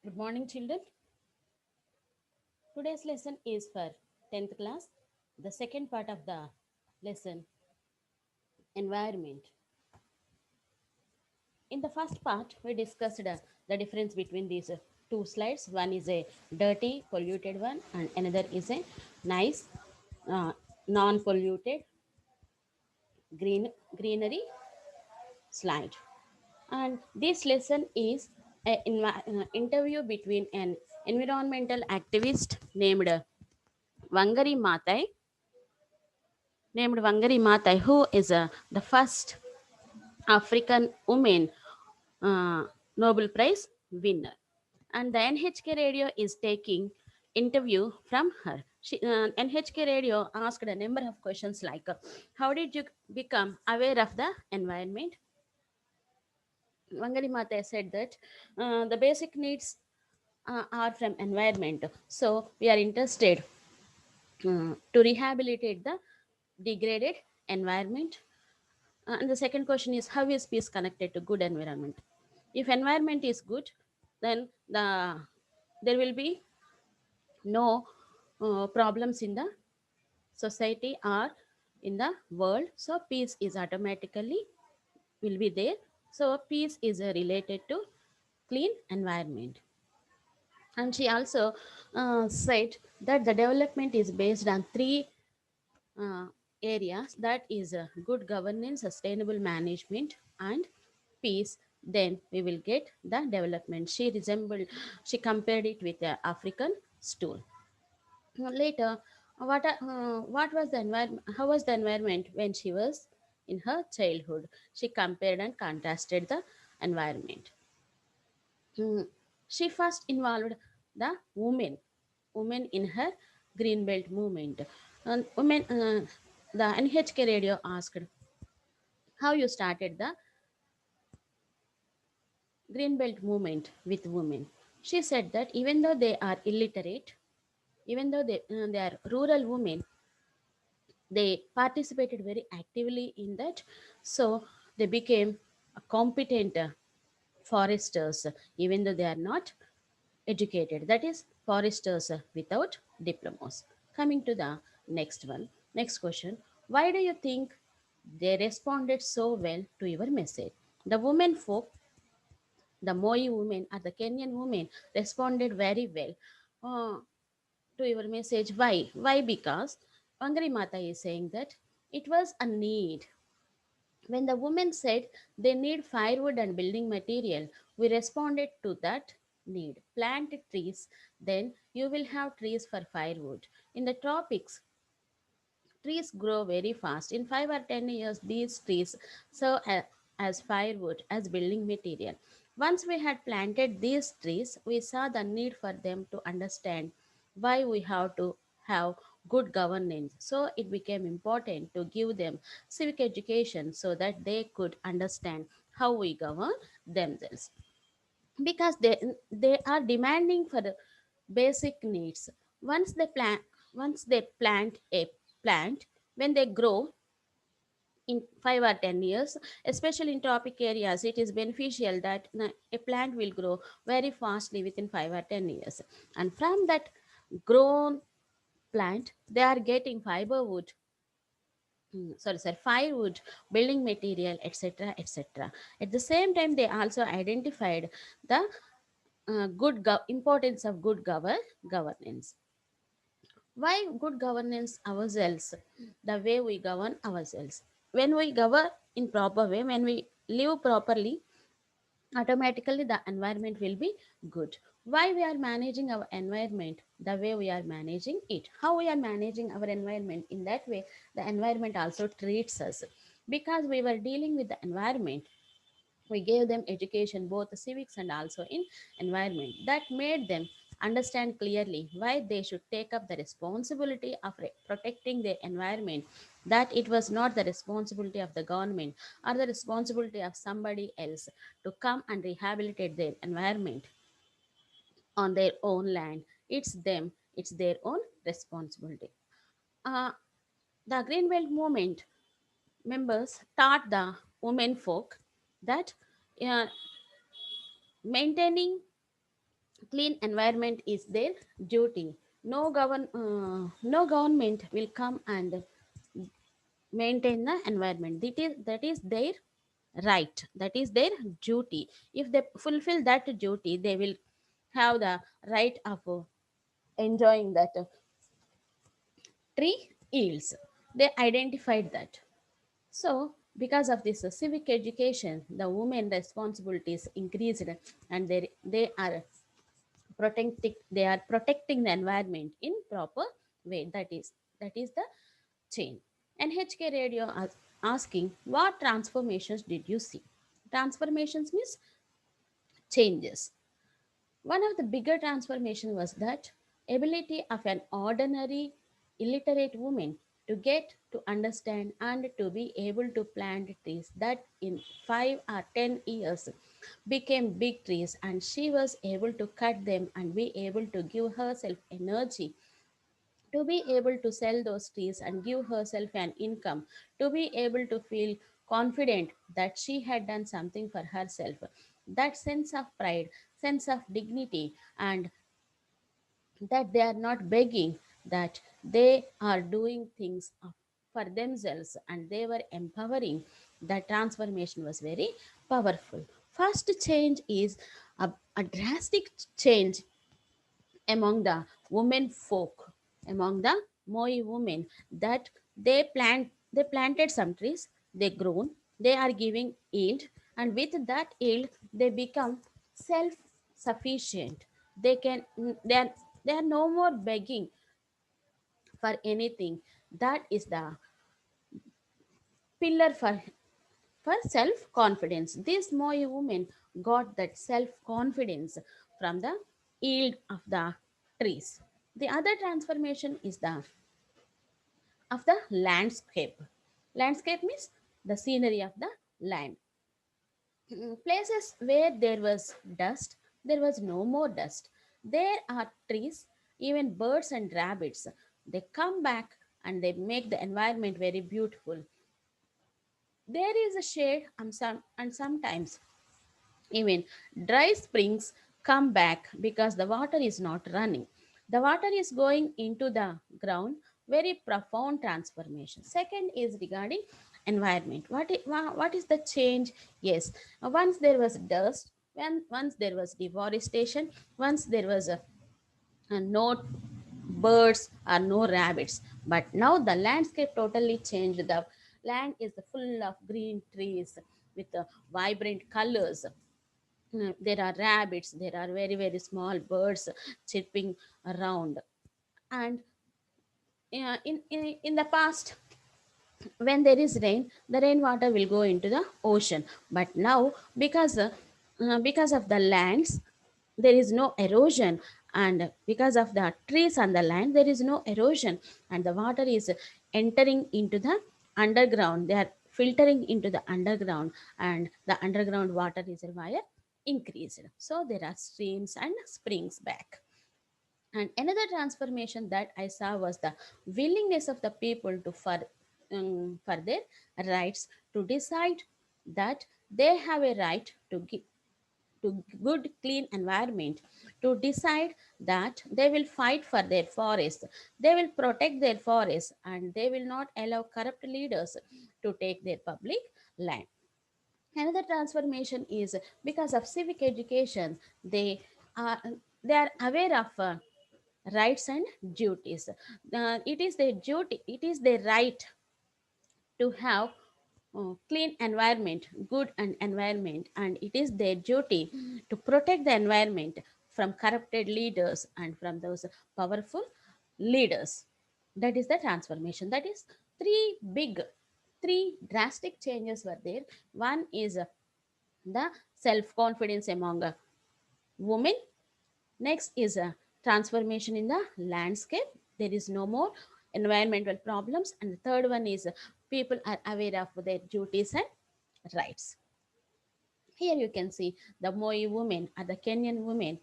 Good morning, children. Today's lesson is for 10th class. The second part of the lesson, environment. In the first part, we discussed the difference between these two slides. One is a dirty, polluted one, and another is a nice, uh, non-polluted greenery slide. And this lesson is an interview between an environmental activist Wangari Maathai, Wangari Maathai, who is the first African woman uh, Nobel Prize winner. And the NHK radio is taking interview from her. NHK radio asked a number of questions like, how did you become aware of the environment? Wangari Maathai said that the basic needs are from environment. So we are interested to rehabilitate the degraded environment. And the second question is, how is peace connected to good environment? If environment is good, then there will be no problems in the society or in the world. So peace is automatically will be there. So peace is related to clean environment. And she also said that the development is based on three uh, areas, that is good governance, sustainable management, and peace. Then we will get the development. She compared it with the African stool. Later, what was the environment? How was the environment when she was in her childhood? She compared and contrasted the environment. Mm, she first involved the women in her green belt movement. And the NHK radio asked how you started the green belt movement with women. She said that even though they are illiterate, even though they are rural women, they participated very actively in that. So they became a competent foresters, even though they are not educated. That is foresters without diplomas. Coming to the next question. Why do you think they responded so well to your message? The women folk, the Moi women or the Kenyan women responded very well to your message. Why? Because Wangari Mata is saying that it was a need. When the women said they need firewood and building material, we responded to that need. Plant trees, then you will have trees for firewood. In the tropics, trees grow very fast. In 5 or 10 years, these trees serve as firewood, as building material. Once we had planted these trees, we saw the need for them to understand why we have to have good governance. So it became important to give them civic education so that they could understand how we govern themselves, because they are demanding for the basic needs. Once they plant a plant, when they grow in 5 or 10 years, especially in tropic areas, it is beneficial that a plant will grow very fastly within 5 or 10 years. And from that grown plant, they are getting firewood, building material, etc., etc. At the same time, they also identified the importance of governance. Why good governance ourselves? The way we govern ourselves. When we govern in proper way, when we live properly, automatically the environment will be good. Why we are managing our environment? The way we are managing it. How we are managing our environment? In that way, the environment also treats us. Because we were dealing with the environment, we gave them education, both civics and also in environment, that made them understand clearly why they should take up the responsibility of protecting their environment, that it was not the responsibility of the government or the responsibility of somebody else to come and rehabilitate their environment on their own land. It's them, it's their own responsibility. uh, the Greenbelt movement members taught the women folk that uh, maintaining Clean environment is their duty. No government will come and maintain the environment. That is their right. That is their duty. If they fulfill that duty, they will have the right of enjoying that tree yields. They identified that. So, because of this civic education, the women responsibilities increased, and they are protecting the environment in proper way. That is the change. NHK radio asking, what transformations did you see? Transformations means changes. One of the bigger transformation was that ability of an ordinary illiterate woman to get to understand and to be able to plant trees that in 5 or 10 years became big trees, and she was able to cut them and be able to give herself energy to be able to sell those trees and give herself an income, to be able to feel confident that she had done something for herself. That sense of pride, sense of dignity, and that they are not begging, that they are doing things for themselves and they were empowering. That transformation was very powerful. First change is a drastic change among the women folk, among the Moi women, that they planted some trees, they grown, they are giving yield, and with that yield they become self sufficient. They can they are no more begging for anything. That is the pillar for self confidence. This Moi women got that self confidence from the yield of the trees. The other transformation is the of the landscape. Landscape means the scenery of the land. Places where there was dust, there was no more dust. There are trees, even birds and rabbits. They come back and they make the environment very beautiful. There is a shade, and sometimes even dry springs come back because the water is not running. The water is going into the ground, very profound transformation. Second is regarding environment. What is the change? Yes, once there was dust, once there was deforestation, once there was no birds or no rabbits. But now the landscape totally changed. The land is full of green trees with vibrant colors. There are rabbits, there are very very small birds chirping around. And in the past, when there is rain, the rainwater will go into the ocean. But now, because of the lands, there is no erosion, and because of the trees on the land, there is no erosion, and the water is entering into the underground. They are filtering into the underground, and the underground water reservoir increased, so there are streams and springs back. And another transformation that I saw was the willingness of the people to for their rights, to decide that they have a right to give to good clean environment, to decide that they will fight for their forests, they will protect their forests, and they will not allow corrupt leaders to take their public land. Another transformation is because of civic education. Are they are aware of rights and duties. It is their duty, it is their right to have clean environment, good and environment, and it is their duty to protect the environment from corrupted leaders and from those powerful leaders. That is the transformation. That is three drastic changes were there. One is the self confidence among women. Next is a transformation in the landscape. There is no more environmental problems. And the third one is people are aware of their duties and rights. Here you can see the Moi women or the Kenyan women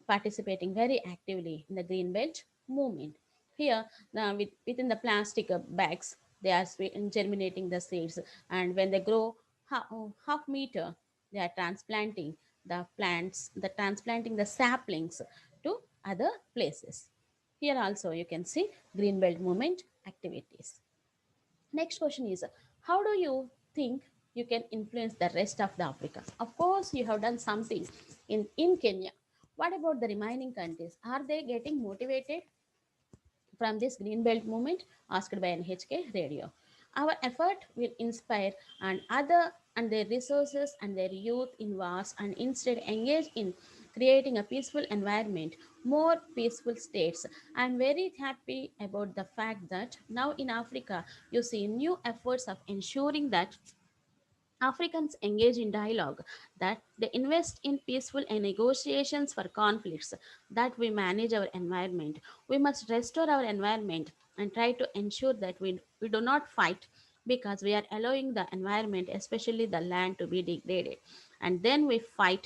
participating very actively in the Green Belt movement. Here, within the plastic bags, they are germinating the seeds, and when they grow half meter, they are transplanting. the plants, the transplanting the saplings to other places. Here also you can see green belt movement activities. Next question is, how do you think you can influence the rest of the Africa? Of course, you have done something in Kenya. What about the remaining countries? Are they getting motivated from this green belt movement? Asked by NHK radio. Our effort will inspire and other and their resources and their youth in wars and instead engage in creating a peaceful environment, more peaceful states. I'm very happy about the fact that now in Africa you see new efforts of ensuring that Africans engage in dialogue, that they invest in peaceful and negotiations for conflicts, that we manage our environment. We must restore our environment and try to ensure that we do not fight because we are allowing the environment, especially the land, to be degraded. And then we fight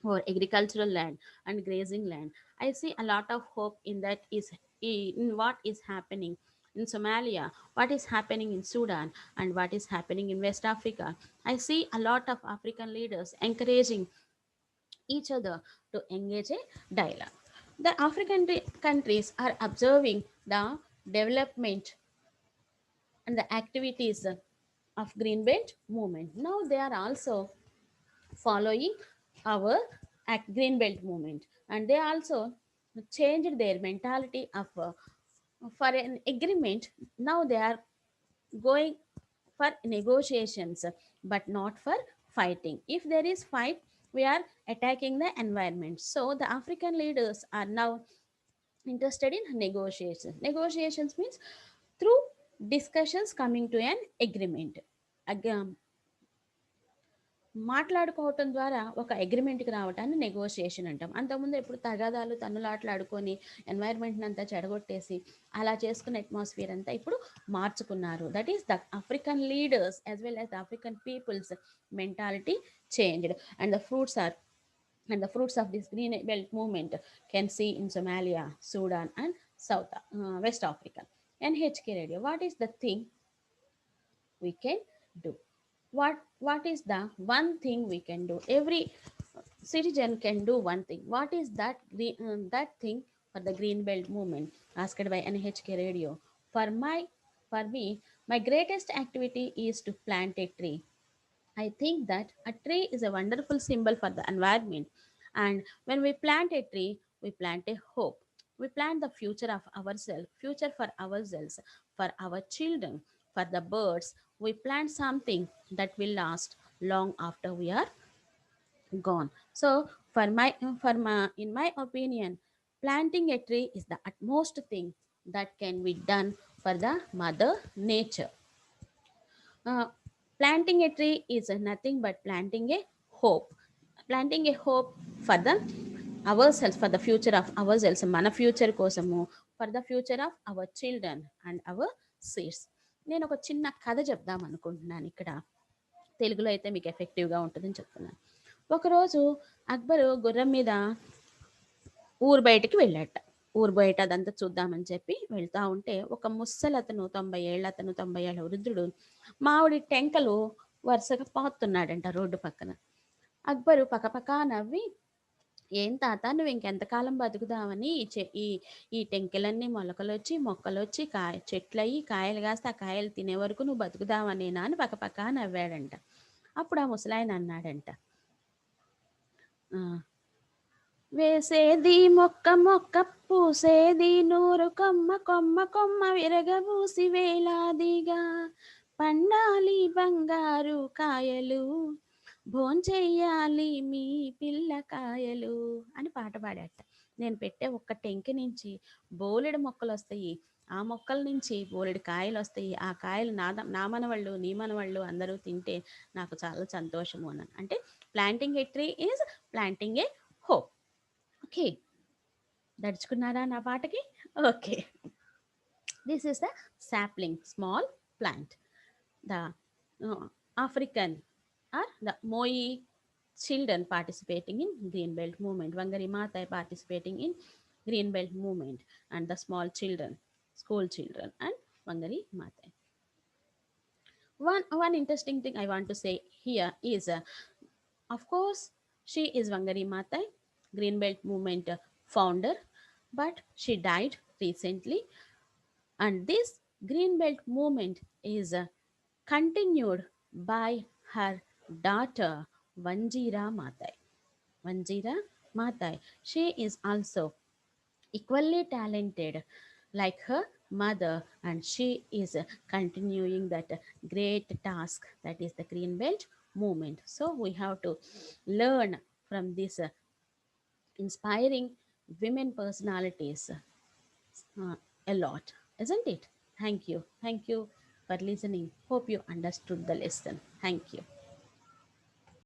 for agricultural land and grazing land. I see a lot of hope in that is in what is happening in Somalia, what is happening in Sudan, and what is happening in West Africa. I see a lot of African leaders encouraging each other to engage a dialogue. The African countries are observing the development and the activities of green belt movement. Now they are also following our green belt movement, and they also changed their mentality of for an agreement. Now they are going for negotiations but not for fighting. If there is fight, we are attacking the environment. So the African leaders are now interested in negotiations. Negotiations means through discussions coming to an agreement. Again, మాట్లాడుకోవటం ద్వారా ఒక అగ్రిమెంట్కి రావటాన్ని negotiation అంటాం. అంతకుముందు ఎప్పుడు తగాదాలు తన్నులాటలాడుకొని ఎన్వైర్న్మెంట్ని అంతా చెడగొట్టేసి అలా చేసుకున్న అట్మాస్ఫియర్ అంతా ఇప్పుడు మార్చుకున్నారు. That is the African leaders as well as the African people's mentality changed and the fruits are and the fruits of this green belt movement can see in Somalia, Sudan, and West Africa. NHK radio. What is the thing we can do? What is the one thing we can do? Every citizen can do one thing. What is that thing for the green belt movement? Asked by NHK radio. For me, my greatest activity is to plant a tree. I think that a tree is a wonderful symbol for the environment. And when we plant a tree, we plant a hope. We plant the future of ourselves, future for ourselves, for our children, for the birds. We plant something that will last long after we are gone. So, in my opinion, planting a tree is the utmost thing that can be done for the mother nature. uh, Planting a tree is nothing but planting a hope. Planting a hope for the ourselves, for the future of ourselves, మన future కోసము, for the future of our children and hour seeds. నేను ఒక చిన్న కథ చెప్దాం అనుకుంటున్నాను ఇక్కడ. తెలుగులో అయితే మీకు ఎఫెక్టివ్గా ఉంటుందని చెప్తున్నాను. ఒకరోజు అక్బరు గుర్రం మీద ఊరు బయటికి వెళ్ళాట. ఊరు బయట అదంతా చూద్దామని చెప్పి వెళ్తా ఉంటే ఒక ముసలతను, 90 ఏళ్ళ అతను, 90 ఏళ్ళ వృద్ధుడు మామిడి టెంకలు వరుసగా పాతున్నాడంట రోడ్డు పక్కన. అక్బరు పకపకా నవ్వి, ఏం తాత, నువ్వు ఇంకెంతకాలం బతుకుదామని ఈ టెంకెలన్నీ మొలకలొచ్చి మొక్కలొచ్చి చెట్లయి కాయలు కాస్తే ఆ కాయలు తినే వరకు నువ్వు బతుకుదామనేనా అని పకపకా నవ్వాడంట. అప్పుడు ఆ ముసలాయన అన్నాడంట, "ఆ, వేసేది మొక్క మొక్క, పూసేది నూరు కొమ్మ కొమ్మ కొమ్మ, విరగబూసి వేలాదిగా పండాలి బంగారు కాయలు, భోంచెయ్యాలి మీ పిల్లకాయలు" అని పాట పాడాట. నేను పెట్టే ఒక్క టెంకి నుంచి బోలెడు మొక్కలు వస్తాయి, ఆ మొక్కల నుంచి బోలెడు కాయలు వస్తాయి, ఆ కాయలు నా మనవాళ్ళు నీ మనవాళ్ళు అందరూ తింటే నాకు చాలా సంతోషము అన్నాను. అంటే planting a tree is planting a hope. Okay, దడుచుకున్నారా నా పాటకి? Okay, this is the sapling, small plant. The African or the Moi children participating in green belt movement. Wangari Mata participating in green belt movement, and the small children, school children, and Wangari Mata. One interesting thing I want to say here is, of course, She is Wangari Maathai, Green Belt movement founder, but she died recently. And this Green Belt movement is continued by her daughter Vanjira Maathai. Vanjira Maathai. She is also equally talented like her mother, and she is continuing that great task, that is the Green Belt movement. So we have to learn from these inspiring women personalities a lot, isn't it? Thank you for listening. Hope you understood the lesson. Thank you.